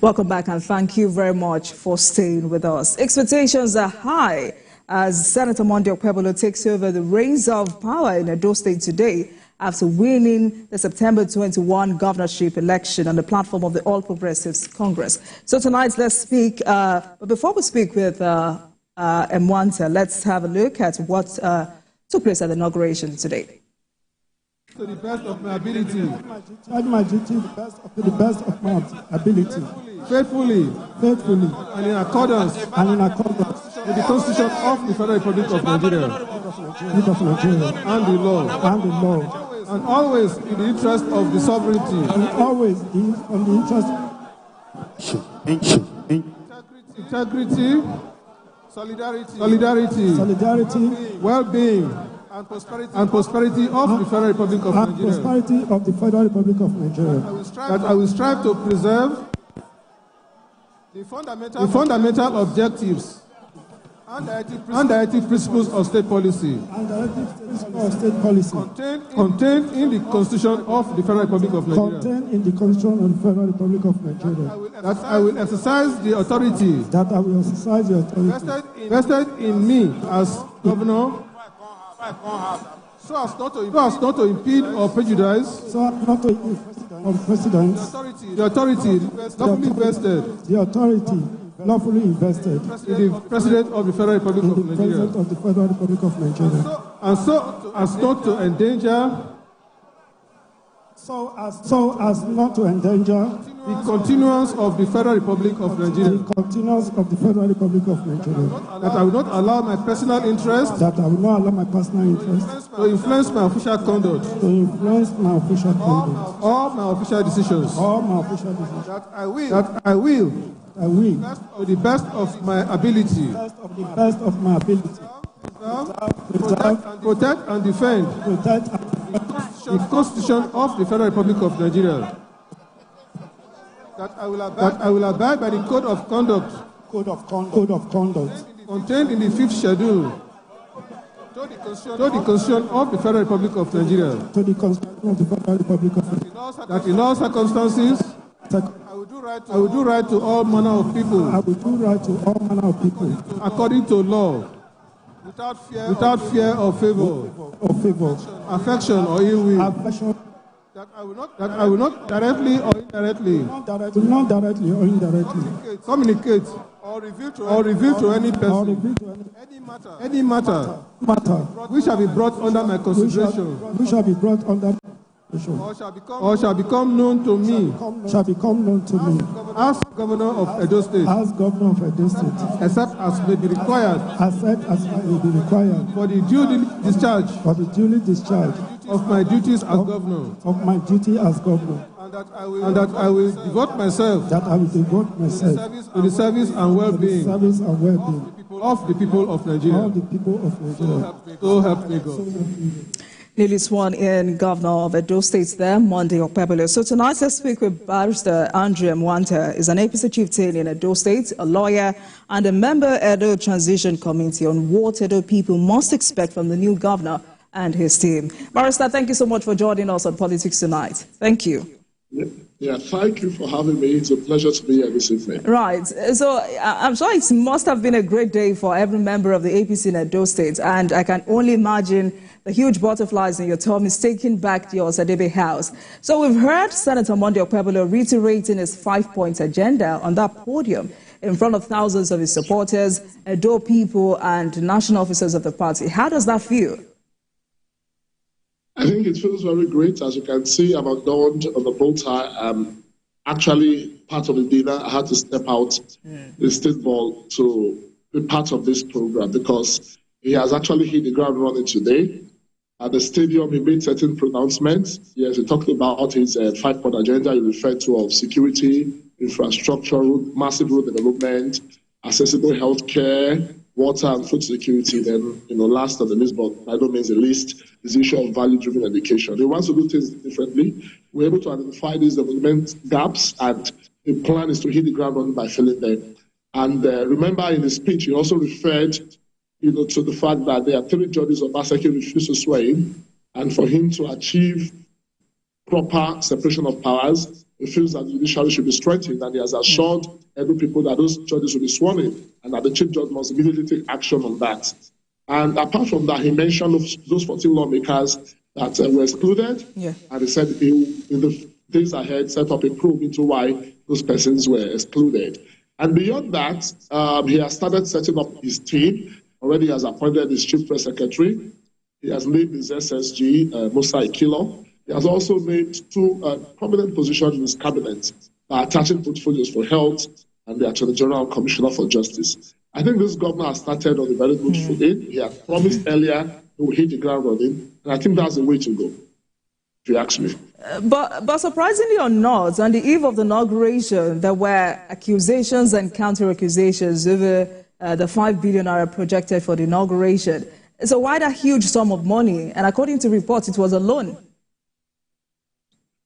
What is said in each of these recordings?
Welcome back and thank you very much for staying with us. Expectations are high as Senator Monday Okpebholo takes over the reins of power in Edo State today after winning the September 21 governorship election on the platform of the All Progressives Congress. So tonight, let's speak, but before we speak with Mwanta, let's have a look at what took place at the inauguration today. To the best of my ability. I my duty to the best of my ability. Faithfully. And in accordance. With the Constitution of the Federal Republic of Nigeria. And the law. And always in the interest of the sovereignty. And always in the interest. Integrity. Solidarity. Well-being. And prosperity of the Federal Republic of Nigeria. Prosperity of the Federal Republic of Nigeria. That I will strive to preserve the fundamental objectives and the ethic principles of state policy. Contained in the Constitution of the Federal Republic of Nigeria. Contained in the Constitution of the Federal Republic of Nigeria. That I will exercise the authority. Vested in me as governor. So as not to impede or prejudice. So as not to impede on President. The authority lawfully vested. The authority lawfully invested. In the President of the Federal Republic of Nigeria. President of the Federal Republic of Nigeria. And so as not to endanger. So as not to endanger the continuance of the Federal Republic of Nigeria. The continuance of the Federal Republic of Nigeria. That I will not allow my personal interest. That I will not allow my personal interest. To influence my official conduct. To influence my official conduct. All my official decisions. All my official decisions. That I will. To the best of my ability. Protect and defend. The Constitution of the Federal Republic of Nigeria. That I will abide by the Code of Conduct. Contained in the 5th schedule. To the Constitution of the Federal Republic of Nigeria. To the Constitution of the Federal Republic of Nigeria. That in all circumstances, I will do right to all manner of people. According to law. Without fear or favor. Affection or ill will. That I will not directly or indirectly. Communicate or reveal to any person. Any matter. Which shall be brought under my consideration. Or shall become known to me. As Governor of Edo State. Except as may be required. For the due discharge. Of my duties as governor. And that I will devote myself. To the service and well-being. Of the people of Nigeria. So help me God. Newly sworn in Governor of Edo State there, Monday Okpebholo. So tonight, let's speak with Barrister Andrew Mwanta. He's an APC chieftain in Edo State, a lawyer, and a member Edo Transition Committee on what Edo people must expect from the new governor and his team. Barrister, thank you so much for joining us on Politics Tonight. Thank you. Yeah, thank you for having me. It's a pleasure to be here this evening. Right. So I'm sure it must have been a great day for every member of the APC in Edo State, and I can only imagine the huge butterflies in your tummy taking back your Osadebe house. So we've heard Senator Monday Okpebholo reiterating his 5-point agenda on that podium in front of thousands of his supporters, Edo people, and national officers of the party. How does that feel? I think it feels very great. As you can see, I'm adorned on the bow tie. Actually, part of the dinner, I had to step out the state ball to be part of this program because he has actually hit the ground running today. At the stadium, he made certain pronouncements. Yes, he talked about his 5-point agenda he referred to of security, infrastructure, massive road development, accessible health care, water and food security. Then, last on the list, but by no means the least, is the issue of value-driven education. He wants to do things differently. We're able to identify these development gaps, and the plan is to hit the ground running by filling them. And remember, in the speech, he also referred to the fact that there are 3 judges of Obaseki refused to swear in, and for him to achieve proper separation of powers, he feels that the judiciary should be strengthened, and he has assured every people that those judges will be sworn in and that the chief judge must immediately take action on that. And apart from that, he mentioned those 14 lawmakers that were excluded, and he said he will, in the days ahead, set up a probe into why those persons were excluded. And beyond that, he has started setting up his team. Already has appointed his chief press secretary. He has named his SSG, Musa Ikilo. He has also made two prominent positions in his cabinet, attaching portfolios for health and the Attorney General Commissioner for Justice. I think this governor has started on a very good footing. He had promised earlier he will hit the ground running, and I think that's the way to go, if you ask me. But surprisingly or not, on the eve of the inauguration, there were accusations and counter-accusations over the 5 billion naira projected for the inauguration. So why that huge sum of money? And according to reports, it was a loan.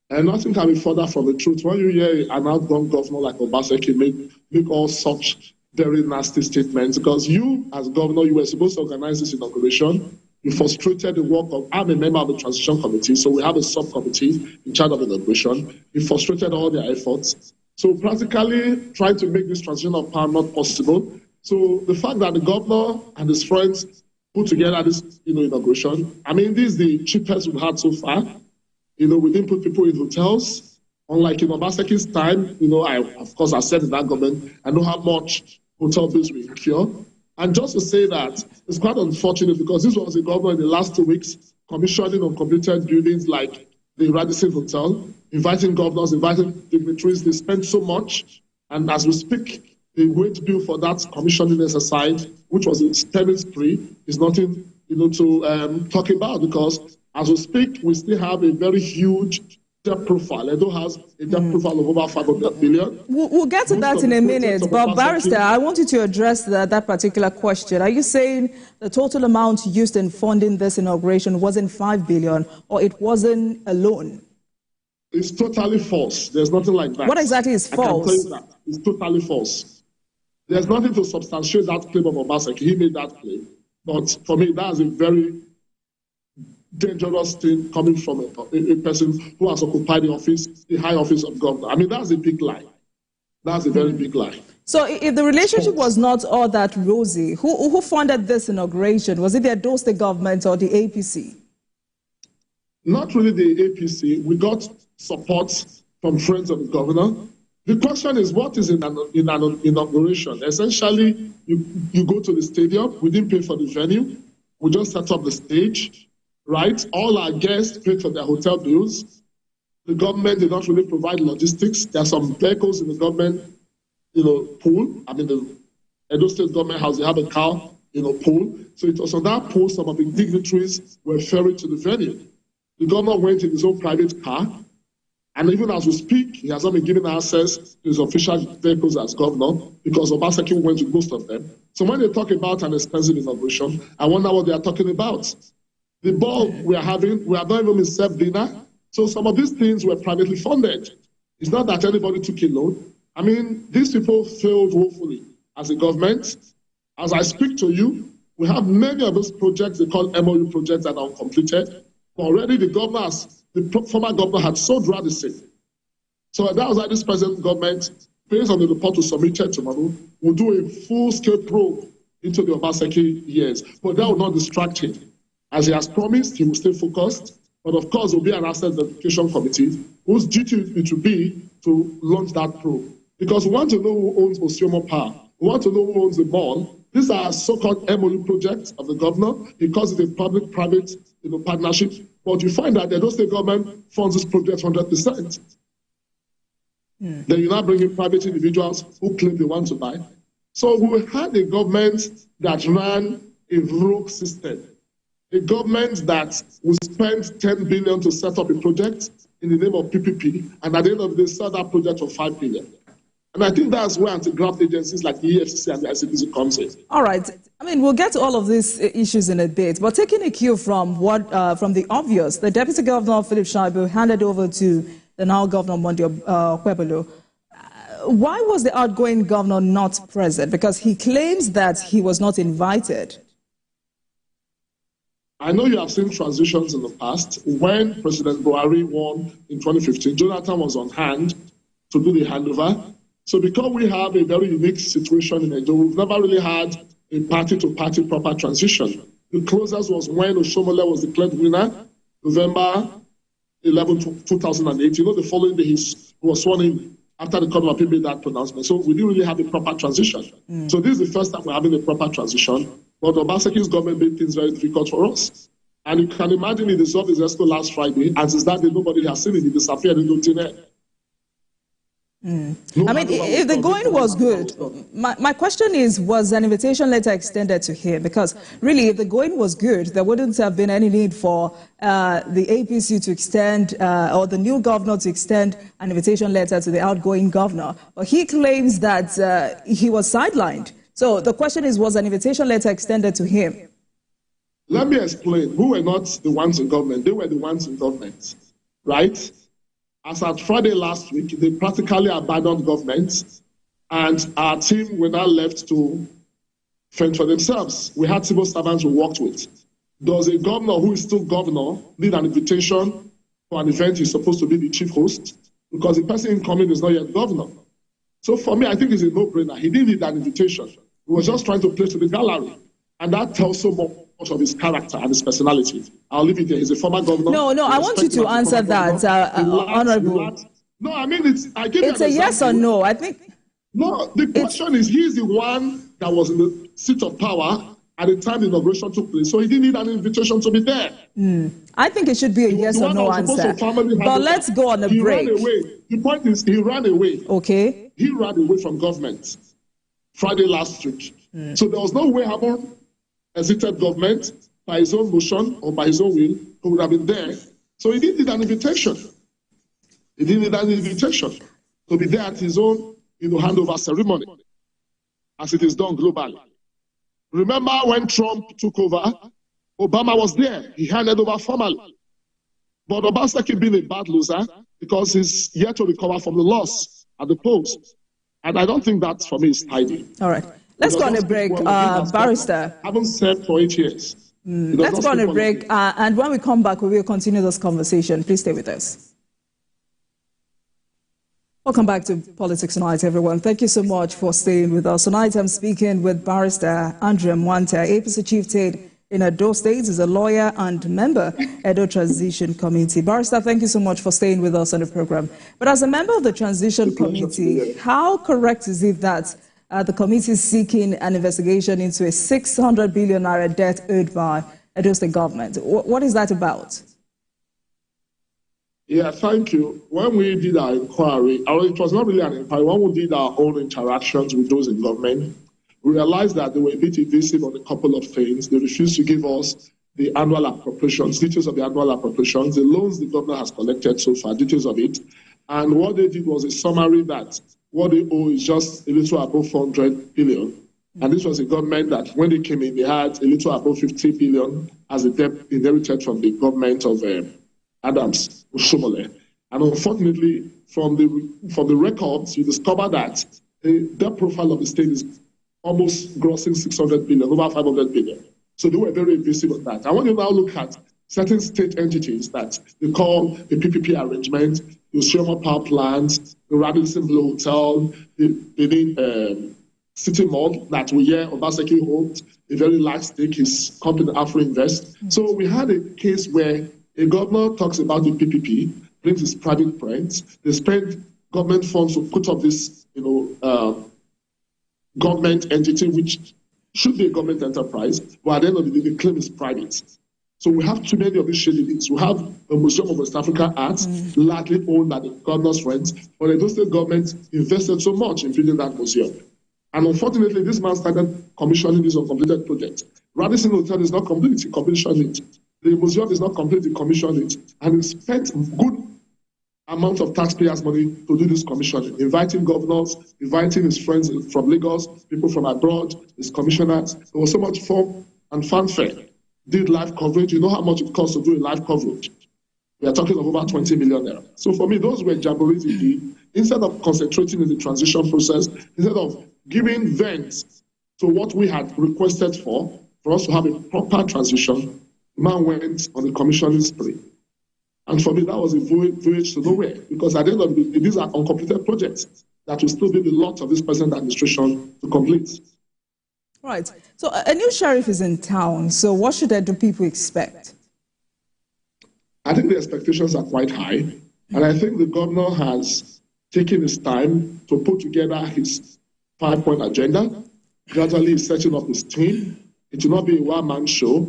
And nothing can be further from the truth. When you hear an outgoing governor like Obaseki make all such very nasty statements, because you, as governor, you were supposed to organize this inauguration. You frustrated the work of, I'm a member of the transition committee, so we have a subcommittee in charge of inauguration. You frustrated all their efforts. So practically trying to make this transition of power not possible. So the fact that the governor and his friends put together this inauguration, I mean, this is the cheapest we've had so far. We didn't put people in hotels. Unlike in Obaseki's time, I said in that government, I know how much hotel bills we incur. And just to say that, it's quite unfortunate because this was a government in the last 2 weeks commissioning uncompleted buildings like the Radisson Hotel, inviting governors, inviting dignitaries. They spent so much. And as we speak, the wage bill for that commissioning exercise, which was a spending spree, is nothing to talk about, because as we speak, we still have a very huge debt profile. Edo has a debt profile of over 500 billion. We'll get to that in a minute, but Barrister, I want you to address that particular question. Are you saying the total amount used in funding this inauguration wasn't 5 billion, or it wasn't a loan? It's totally false. There's nothing like that. What exactly is false? I can tell you that. It's totally false. There's nothing to substantiate that claim of Obaseki. He made that claim. But for me, that's a very dangerous thing coming from a person who has occupied the high office of governor. I mean, that's a big lie. That's a very big lie. So if the relationship was not all that rosy, who funded this inauguration? Was it the Edo State government or the APC? Not really the APC. We got support from friends of the governor. The question is, what is in an inauguration? Essentially, you go to the stadium. We didn't pay for the venue. We just set up the stage, right? All our guests paid for their hotel bills. The government did not really provide logistics. There are some vehicles in the government, pool. I mean, the Edo State government house, they have a car, pool. So it was on that pool some of the dignitaries were ferried to the venue. The governor went in his own private car. And even as we speak, he has not been given access to his official vehicles as governor because Obaseki went to most of them. So when they talk about an expensive inauguration, I wonder what they are talking about. The ball we are having, we have not even been served dinner. So some of these things were privately funded. It's not that anybody took a loan. I mean, these people failed woefully as a government. As I speak to you, we have many of those projects they call MOU projects that are uncompleted. But already the former governor had sold Radisson. So that was why this present government, based on the report we submitted tomorrow, will do a full-scale probe into the Obaseki years. But that will not distract him. As he has promised, he will stay focused. But of course, there will be an asset verification committee whose duty it will be to launch that probe. Because we want to know who owns Osiomo Power. We want to know who owns the mall. These are so-called MOU projects of the governor because it's a public-private partnership. But you find that the Edo State government funds this project 100%. Then you now bring in private individuals who claim they want to buy. So we had a government that ran a rogue system. A government that will spend 10 billion to set up a project in the name of PPP, and at the end of the day, sell that project for 5 billion. And I think that's where anti-graft agencies like the EFCC and the ICPC comes in. All right. I mean, we'll get to all of these issues in a bit, but taking a cue from from the obvious, the Deputy Governor, Philip Shaibu, handed over to the now Governor Monday Okpebholo. Why was the outgoing governor not present? Because he claims that he was not invited. I know you have seen transitions in the past. When President Buhari won in 2015, Jonathan was on hand to do the handover. So because we have a very unique situation in Edo, we've never really had a party-to-party proper transition. The closest was when Oshomole was declared winner, November 11, 2008. You know, the following day he was sworn in after the Court of Appeal made that pronouncement. So we didn't really have a proper transition. So this is the first time we're having a proper transition. But Obasanjo's government made things very difficult for us. And you can imagine he dissolved his ESCO last Friday, and since that day, nobody has seen it. He disappeared into thin air. No, I mean, if the going was good, my question is, was an invitation letter extended to him? Because really, if the going was good, there wouldn't have been any need for the APC to extend, or the new governor to extend an invitation letter to the outgoing governor. But he claims that he was sidelined. So the question is, was an invitation letter extended to him? Let me explain. We were not the ones in government. They were the ones in government, right? As at Friday last week, they practically abandoned government, and our team were now left to fend for themselves. We had civil servants we worked with. Does a governor who is still governor need an invitation for an event he's supposed to be the chief host? Because the person incoming is not yet governor. So for me, I think it's a no-brainer. He didn't need that invitation. He was just trying to play to the gallery. And that tells so much of his character and his personality. I'll leave it there. He's a former governor. No, I want you to answer that, Honorable. No, I mean, it's a yes or no. I think. No, the question is, he's the one that was in the seat of power at the time the inauguration took place. So he didn't need an invitation to be there. I think it should be a yes or no answer. But let's go on a break. He ran away. The point is, he ran away. Okay. He ran away from government Friday last week. So there was no way Hamon exited government by his own motion or by his own will, who would have been there. So he didn't need an invitation. He didn't need an invitation to be there at his own, handover ceremony, as it is done globally. Remember when Trump took over, Obama was there. He handed over formally. But Obasanjo being a bad loser because he's yet to recover from the loss at the polls. And I don't think that, for me, is tidy. All right. Let's go on a break, Barrister. I haven't served for 8 years. Let's go on a break, and when we come back, we will continue this conversation. Please stay with us. Welcome back to Politics Tonight, everyone. Thank you so much for staying with us. Tonight, I'm speaking with Barrister Andrea Mwanta, APC chieftain in Edo State. He's a lawyer and member, Edo Transition Committee. Barrister, thank you so much for staying with us on the program. But as a member of the Transition Committee, how correct is it that the committee is seeking an investigation into a 600 billion naira debt owed by Edo State government? What is that about? Yeah, thank you. When we did our inquiry, it was not really an inquiry. When we did our own interactions with those in government, we realized that they were a bit evasive on a couple of things. They refused to give us the annual appropriations, details of the annual appropriations, the loans the government has collected so far, details of it. And what they did was a summary that what they owe is just a little above 400 billion. And this was a government that, when they came in, they had a little above 50 billion as a debt inherited from the government of Adams Oshomole. And unfortunately, from the records, you discover that the debt profile of the state is almost grossing 600 billion, over 500 billion. So they were very evasive on that. I want you now look at certain state entities that they call the PPP arrangement, the Oshioma Power Plant, the Radisson Blue Hotel, the City Mall that we hear Obasanjo holds a very large stake, his company Afro Invest. So we had a case where a governor talks about the PPP, brings his private friends, they spend government funds to put up this, government entity, which should be a government enterprise, but at the end of the day, the claim is private. So we have too many of these shady things. We have a Museum of West African Art, largely owned by the governor's friends, but the Edo State government invested so much in building that museum. And unfortunately, this man started commissioning this uncompleted project. Radisson Hotel is not complete, he commissioned it. The museum is not complete, he commissioned it. And he spent good amount of taxpayers' money to do this commissioning, inviting governors, inviting his friends from Lagos, people from abroad, his commissioners. There was so much fun and fanfare. Did live coverage. You know how much it costs to do a live coverage. We are talking of over 20 million naira. So for me, those were jamborees he did. Instead of concentrating in the transition process, instead of giving vent to what we had requested for us to have a proper transition, man went on a commissioning spree. And for me, that was a voyage to nowhere, because at the end of the day, these are uncompleted projects that will still be the lot of this present administration to complete. Right. So a new sheriff is in town. So what should the people expect? I think the expectations are quite high. And I think the governor has taken his time to put together his 5-point agenda. Gradually, he's setting up his team. It will not be a one-man show.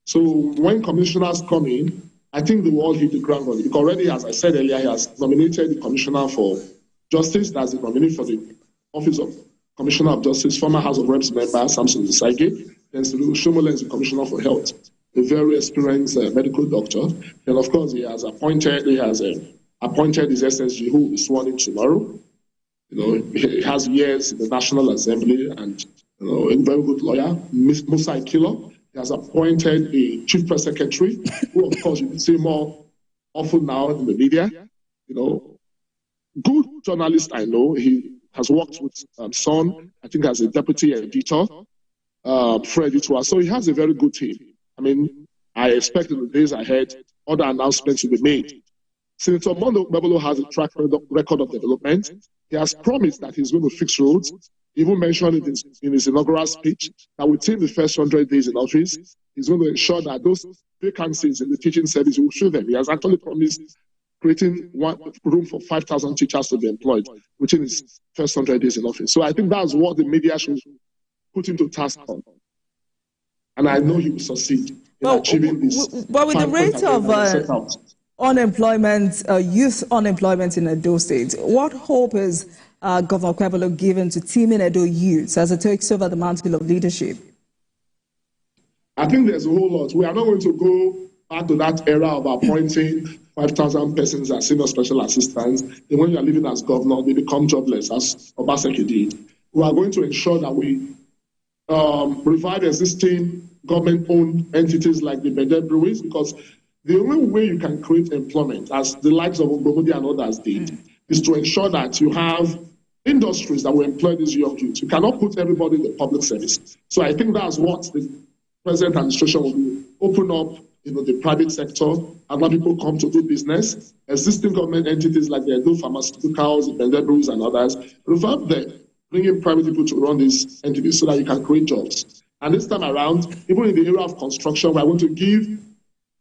So when commissioners come in, I think they will all hit the ground running. Because already, as I said earlier, he has nominated the Commissioner for Justice. That's the nominee for the Office of Commissioner of Justice, former House of Reps member Samson Isage. Then Shumola is the Commissioner for Health, a very experienced medical doctor. And of course, he has appointed his SSG, who will be sworn in tomorrow. He has years in the National Assembly and a very good lawyer, Musa Ikilo. He has appointed a chief press secretary, who, of course, you can see more often now in the media. Good journalist, I know. He has worked with Son, I think, as a deputy editor, Fred editor. So he has a very good team. I mean, I expect in the days ahead, other announcements will be made. Senator Okpebholo has a track record of development. He has promised that he's going to fix roads. He even mentioned it in his inaugural speech that within the first 100 days in office, he's going to ensure that those vacancies in the teaching service will fill them. He has actually promised creating one room for 5,000 teachers to be employed within his first 100 days in office. So I think that's what the media should put him to task on. And I know he will succeed in achieving this. But with the rate of unemployment, youth unemployment in Edo State, what hope is Governor Okpebholo given to teaming Edo youths as it takes over the mantle of leadership? I think there's a whole lot. We are not going to go back to that era of appointing 5,000 persons as senior special assistants. Then when you are living as governor, they become jobless, as Obaseki did. We are going to ensure that we revive existing government-owned entities like the Bede Breweries, because the only way you can create employment, as the likes of Okpebholo and others did, is to ensure that you have industries that will employ these young youth. You cannot put everybody in the public service. So I think that's what the present administration will do. Open up the private sector, and let people come to do business. Existing government entities like the Edo Pharmaceuticals, the Bede Breweries and others, revive them, bring in private people to run these entities so that you can create jobs. And this time around, even in the area of construction, we are going to give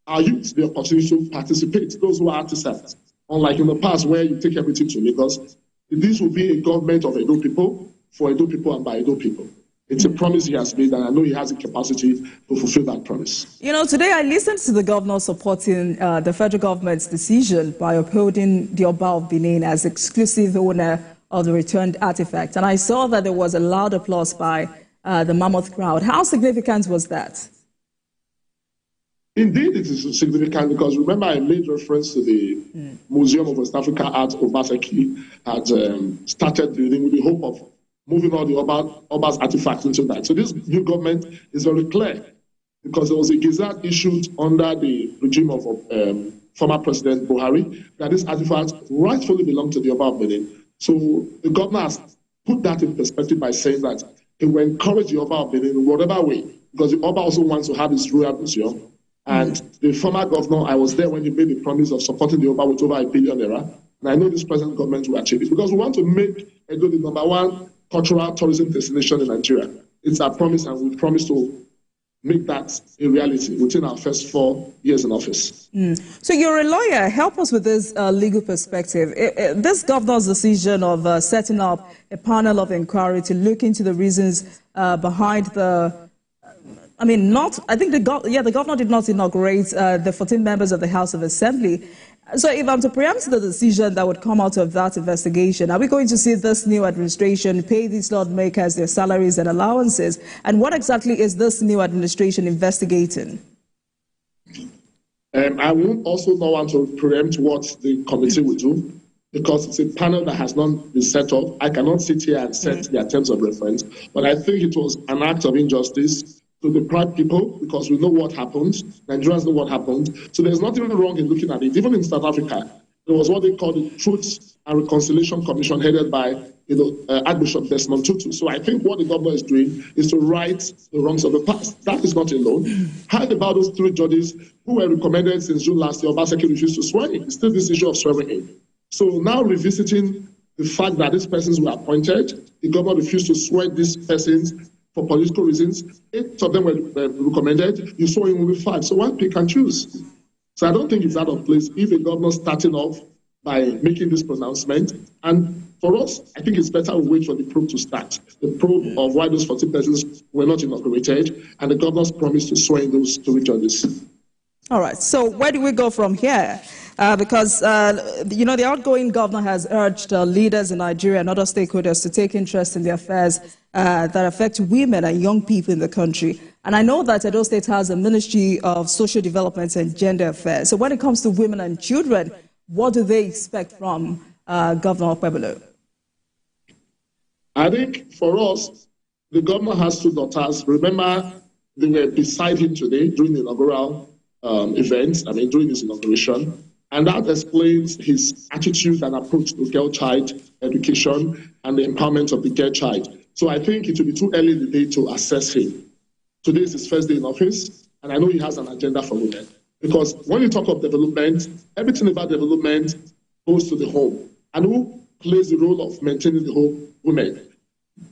our youth the opportunity to participate, those who are artisans. Unlike in the past where you take everything to Lagos, this will be a government of Edo people, for Edo people and by Edo people. It's a promise he has made, and I know he has the capacity to fulfill that promise. Today I listened to the governor supporting the federal government's decision by upholding the Oba of Benin as exclusive owner of the returned artifact. And I saw that there was a loud applause by the mammoth crowd. How significant was that? Indeed, it is significant because remember I made reference to the Museum of West Africa Art Obaseki had started building with the hope of moving all the Oba's artifacts into that. So this new government is very clear because there was a gazette issued under the regime of former President Buhari that this artifact rightfully belonged to the Oba of Benin. So the governor has put that in perspective by saying that he will encourage the Oba of Benin in whatever way, because the Oba also wants to have his royal museum. And the former governor, I was there when he made the promise of supporting the Oba with over ₦1 billion. And I know this present government will achieve it because we want to make Edo the #1 cultural tourism destination in Nigeria. It's our promise, and we promise to make that a reality within our first 4 years in office. So you're a lawyer. Help us with this legal perspective. This governor's decision of setting up a panel of inquiry to look into the reasons behind the the governor did not inaugurate the 14 members of the House of Assembly. So if I'm to preempt the decision that would come out of that investigation, are we going to see this new administration pay these lawmakers their salaries and allowances? And what exactly is this new administration investigating? I will also not want to preempt what the committee will do, because it's a panel that has not been set up. I cannot sit here and set their terms of reference, but I think it was an act of injustice to deprive people, because we know what happened. Nigerians know what happened. So there's nothing wrong in looking at it. Even in South Africa, there was what they call the Truth and Reconciliation Commission headed by Archbishop Desmond Tutu. So I think what the governor is doing is to right the wrongs of the past. That is not alone. How about those 3 judges who were recommended since June last year? Obaseki refused to swear in. It's still this issue of swearing in. So now revisiting the fact that these persons were appointed, the governor refused to swear these persons for political reasons. 8 of them were recommended. You saw in only 5. So why pick and choose? So I don't think it's out of place if a governor starting off by making this pronouncement. And for us, I think it's better we wait for the probe to start. The probe of why those 40 persons were not inaugurated, and the governor's promise to swear in those 3 judges. All right. So where do we go from here? Because, the outgoing governor has urged leaders in Nigeria and other stakeholders to take interest in the affairs that affect women and young people in the country. And I know that Edo State has a Ministry of Social Development and Gender Affairs. So when it comes to women and children, what do they expect from Governor Okpebholo? I think for us, the governor has 2 daughters. Remember, they were beside him today during the inaugural during his inauguration. And that explains his attitude and approach to girl-child education and the empowerment of the girl child. So I think it will be too early in the day to assess him. Today is his first day in office, and I know he has an agenda for women. Because when you talk of development, everything about development goes to the home. And who plays the role of maintaining the home? Women.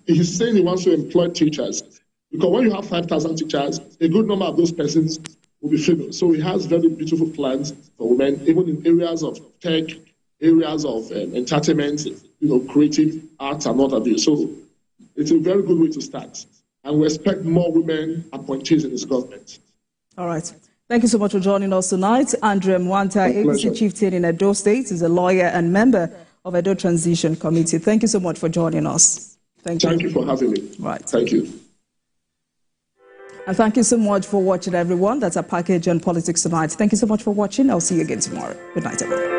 He's saying he wants to employ teachers. Because when you have 5,000 teachers, a good number of those persons will be female. So he has very beautiful plans for women, even in areas of tech, areas of entertainment, creative arts and what have you. So it's a very good way to start. And we expect more women appointees in his government. All right. Thank you so much for joining us tonight. Andrew Mwanta, APC chieftain in Edo State, is a lawyer and member of Edo Transition Committee. Thank you so much for joining us. Thank you. Thank you for having me. Right. Thank you. And thank you so much for watching, everyone. That's our package on politics tonight. Thank you so much for watching. I'll see you again tomorrow. Good night, everyone.